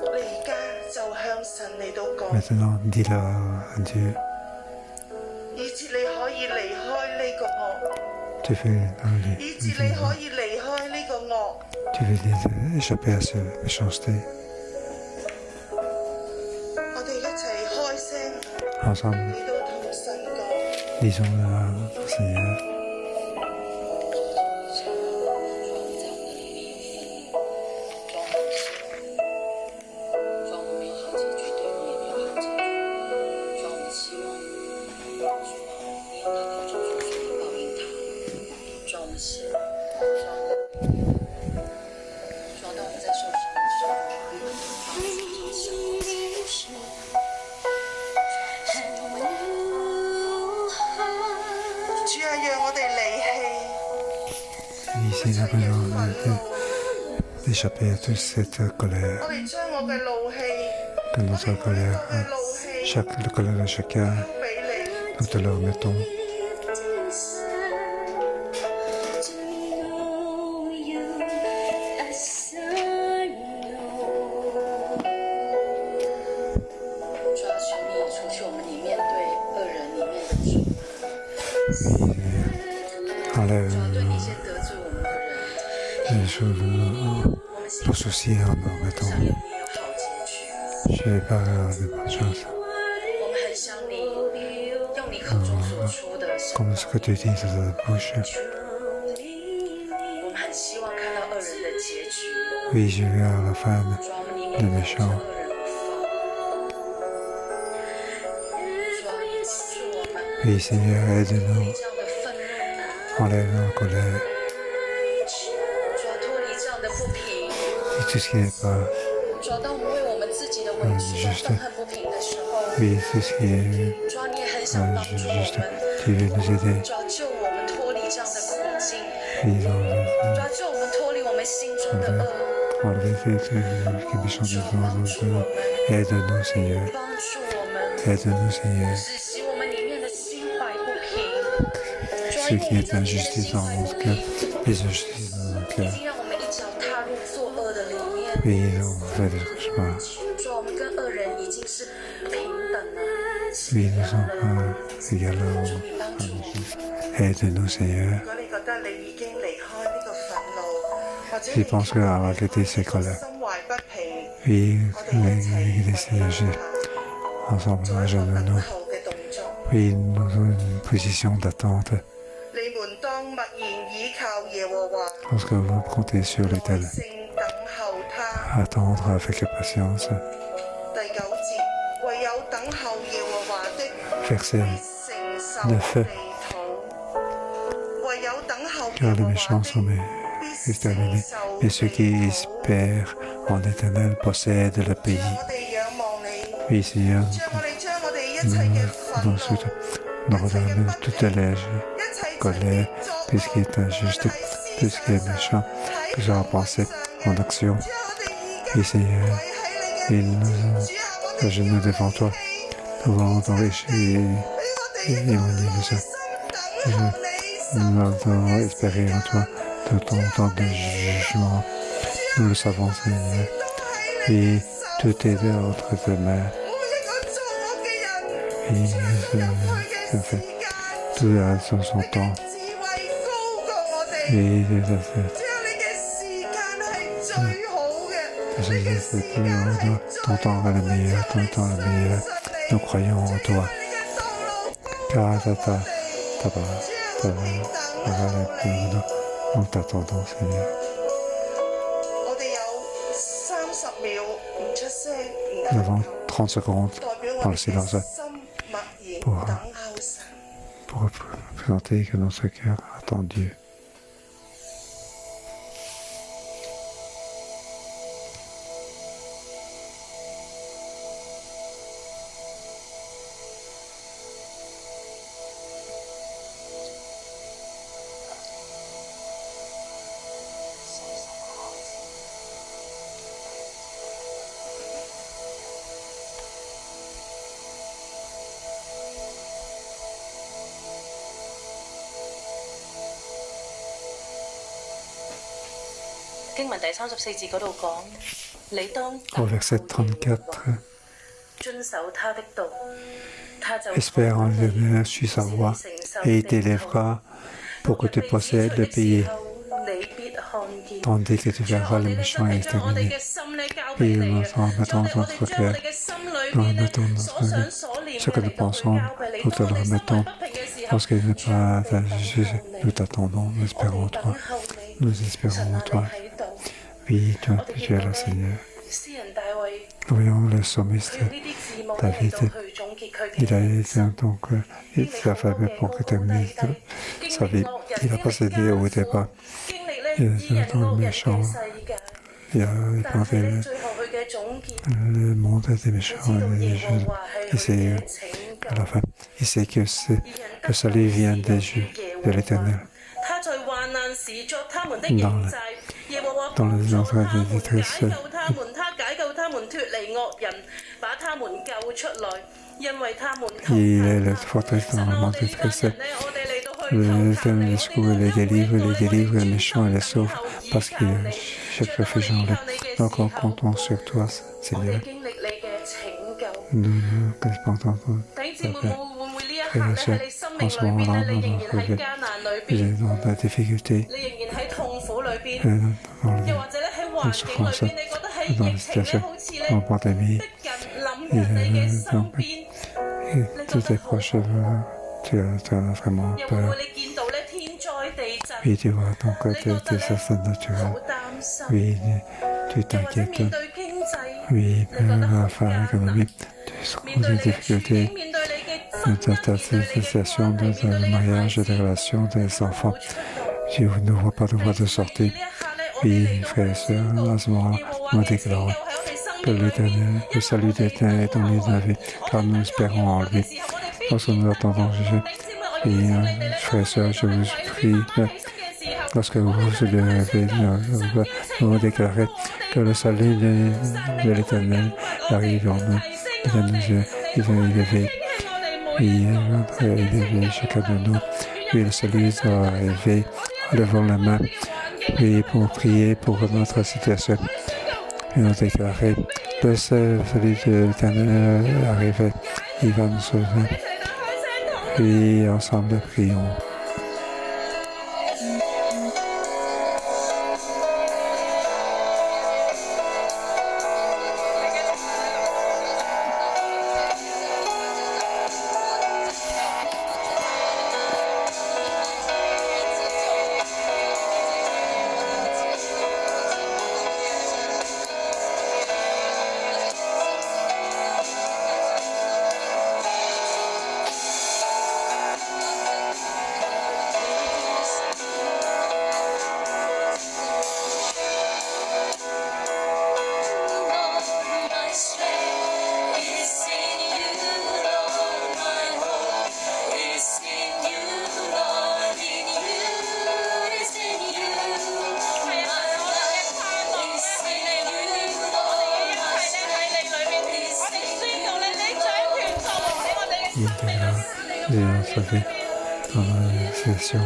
你而家就向神嚟到講， Maintenant, dis-le à Dieu. 以致你可以離開呢個惡， Tu fais dans 以致你可以離開呢個惡。Tu veux échapper à cette méchanceté. 我哋一齊開聲， Ensemble, 你都同神講。 disons au Seigneur. 主啊，我们有好结局，对方也没有好结局。主啊，我们希望，主啊，你用他的主所说的报应他。主啊，我们希望，主啊，当我们在受伤的时候，主啊，我们常常想到这件事。主啊，讓我哋離棄， Ici, nous venons d'échapper à toute cette 我 colère. 哋將我嘅怒氣， Que notre colère, 我嘅怒氣 la colère de chacun, 俾你。 nous te le remettons. Enlève les choses, nos soucis en nous remettant. Je n'ai pas de bonnes choses. Comme ce que tu dis dans ta bouche. Oui, je veux à la fin des méchants. Oui, Seigneur, aide-nous. Enlève nos colères. Et tout ce qui n'est pas juste. Oui, tout ce qui est juste. Tu veux nous aider. Oui, enlever tout ce qui me change de nous. Aide-nous, Seigneur. Aide-nous, Seigneur. Ce qui est injustice dans notre cœur, les injustices dans notre cœur. Oui, on fait des cauchemars. Oui, nous sommes également. Aide-nous, Seigneur. 如果你覺得你已經離開呢個憤怒，或者 Je pense que avoir quitté ces colères. 心懷不平， Oui, 我哋一齊 ensemble, 做一個 ajoute-nous. 等候嘅動作。 Oui, nous sommes une position d'attente. 你們當默然倚靠耶和華， Lorsque vous comptez sur 耐 l'Éternel, 性等候他。 attendre avec patience. 第9節，唯有等候耶和華的， Verset 必承受地土。唯有等候耶 Car les 和華 méchants sont 的，必承 exterminés, 受 et ceux 地 qui 土。 espèrent en l'Éternel possèdent le 主 pays. 啊，我哋仰望你， Oui, Seigneur, 主啊，我哋將我哋一切 nous 嘅憤 nous 怒、 nous redonnons toute la 一切 colère, tout ce qui est injuste, tout ce qui est méchant, que ce soit en pensée, en action. Oui, Seigneur, et nous agenouillons devant toi, devant ton riche et éloigné de ça. Nous allons espérer en toi de ton temps de jugement. Nous le savons, Seigneur. Et tout est entre tes mains. Et je fais tout à son temps. Et ton temps est le meilleur, ton temps est le meilleur. Nous croyons en toi. Car nous t'attendons, Seigneur. 我哋有30秒唔出聲，唔 Nous avons 30 secondes 代表 dans 我 le 哋嘅 silence 心默然等候神。 pour présenter que notre cœur attend Dieu. Au verset 34, 遵守他的道，他就 espère en l'Éternel, suis sa voix, et il t'élèvera pour que tu possèdes le pays. 你必看見。 tandis que tu 主啊， verras 我 le 哋咧真 méchant 係將我哋 exterminé. 嘅心咧交俾 Et 你 nous 啊！ en 主 mettons 啊，我 notre 哋將我 cœur, 哋嘅心裏 nous 邊咧 mettons 所 notre 想所念 ce 嘅 que nous 嚟到去 pensons, 交俾你。 nous 當 te 我 le 哋心懷 remettons. 不平嘅時候， Lorsque nous 主啊， pas 我哋等 juste, 候 nous 你， t'attendons, nous 我 espérons 哋等 toi. 候你。 Nous 神 espérons 啊， en 你 toi. 喺度。 Oui, 我哋 tu 見 es 到 là, 咧， Seigneur. 詩人大衛 Nous voyons le 佢 psalmiste 用呢啲字幕咧嚟 David. 到去總結佢 Il 嘅 a 人 été 生。 donc, 經 il 歷 s'est 好多 affamé 嘅 pour 高 que 高 termine 低低，經 sa 歷 vie. 惡人， Il n'a 經 pas 歷 cédé au 艱 départ. 苦，經歷咧 Il 異人 est dans 惡 le 人嘅 méchant. 世界。 Il a 但係 pensé 咧，最後佢嘅總結， le monde des 佢 méchants 知道 et 耶 des 和 justes. 華係 Et 佢 c'est 嘅 à 拯 la 救。 fin. Il sait que 義人得 le 救 salut 時 vient 有 des 於 juges, 耶 de 和華， l'Éternel. 他在患難時作他們的 Dans 營 le- 寨，耶和華 dans 幫 les 助 endroits 他 de 們， détresse. 解救他們，他解救他們脫離惡人，把他們救出來，因為他們投 Il est 靠 la 他。 forteresse 神 dans 啊， le 我 monde 哋呢班 détresse. 人咧，我哋嚟到去投靠 L'Éternel 你， les 我 secoue, 哋 les 將每一 délivre, 個 les 咧，我哋 délivre, les 專 méchants et 心 les 等 sauve, 候倚 parce 靠 qu'ils 你。 cherchent 主啊，當我 refuge 哋 en 倚 lui. 靠你嘅 Donc 時 en 候， comptant sur toi, 我 Seigneur, 哋經歷你嘅拯救。 nous répondons 弟兄姊妹，會唔會呢一刻 Frères et 咧喺 sœurs, 你生 en 命 ce 裏邊 moment-là, 咧，你仍 nous 然喺 nous 艱難裏 il 邊， est dans la difficulté, 你仍然喺痛苦裏邊， dans 又或者咧喺環境裏 souffrance, 邊，你覺得喺 dans 疫 la 情咧 situation, 好似 en 咧 pandémie, 逼近臨近你嘅身邊， et tous tes proches, tu as vraiment 又會唔會 peur. 你見到咧天災地震， Oui, tu vois donc 你覺 des 得咧 désastres 好 naturels. 擔心， Oui, tu 又或者 t'inquiètes. 面對經濟， Oui, 你覺得好 la fin 艱難， économique, tu 面對 trouves 你 des 嘅處境， difficultés. 面對你嘅婚 Ta 姻，面對你嘅 situation 關係， de 面對 le 你嘅孩 mariage, 子， des relations, des 你覺得 enfants. 冇出路。 Tu ne vois pas de voie de 而 sortie. 呢一刻咧，我哋 Oui, 嚟到 frères 去 et 宣 sœurs, 告 à ce moment, 耶和華 nous 嘅拯救 déclarons 喺我哋生 que 命裏邊， l'Éternel, 因 le 為 salut 我哋 d'Éternel est 等 en 候 nos vies, 我 car 哋 nous 等候耶 espérons 和 en 華嘅 lui. 時候，我哋必 Lorsque 然 nous 得 attendons 救。 Jésus, 弟兄姊妹，我邀 et 請你哋咧，當 frères 我 et 哋 sœurs, 嚟 je 到 vous 喺裏邊 prie, 翻翻起身嘅時候， lorsque 我 vous 哋嚟到去宣告，神要 nous 拯救 déclarez 我 que le 哋， salut 神 de 嚟到去 l'Éternel 救拔我哋， arrive en nous, 提升 il 我 va 哋， nous 嚟 il 到 va 去 élever, 興起我哋每 et 一 il 個， va 神嘅拯 élever 救 chacun 要 de 臨 nous. 到，要 Oui, 一 le 齊 salut 起身 sera 嚟到 arrivé, 我哋 levons la main, 嘅環境， oui, pour prier pour notre situation. Et nous déclarer le salut de l'Éternel est arrivé, il va nous sauver. 一齊打開聲堂。 Et ensemble, prions. Et on savait dans la session.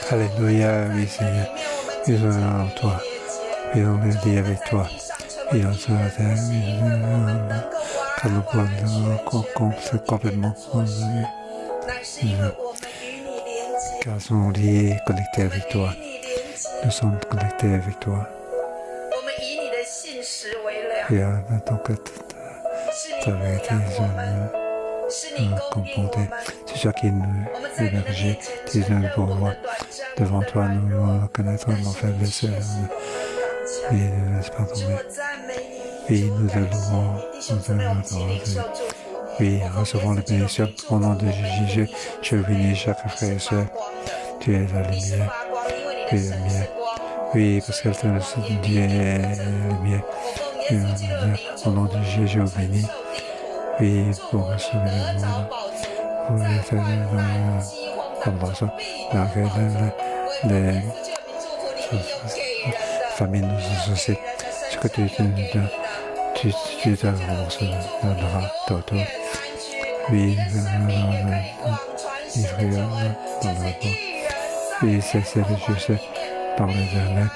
Alléluia, oui Seigneur, nous sommes en toi, et on est lié avec toi, et on se car nous pouvons complètement, car nous sommes liés, connectés avec toi, nous sommes connectés avec toi, et donc ta vérité, confronté. C'est toi qui nous hébergés, tu nous pourvois. Devant toi, nous reconnaîtrons nos faiblesses et nous laisse pas tomber. Oui, nous te louons, nous te adorons. Oui, recevons la bénédiction au nom de Jésus. Je bénis chaque frère et soeur. Tu es la lumière. Tu es la lumière. Oui, parce que tu es la lumière. Au nom de Jésus, je vous bénis. Oui, pour sauver le monde. Pour les familles nous associent. Ce que tu te donneras tantôt. Oui, il frère dans la peau. Oui, c'est le juste dans l'éternel.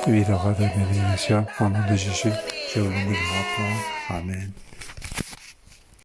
Oui, il aura de bénédiction au nom de Jésus. Je vous bénis. Amen.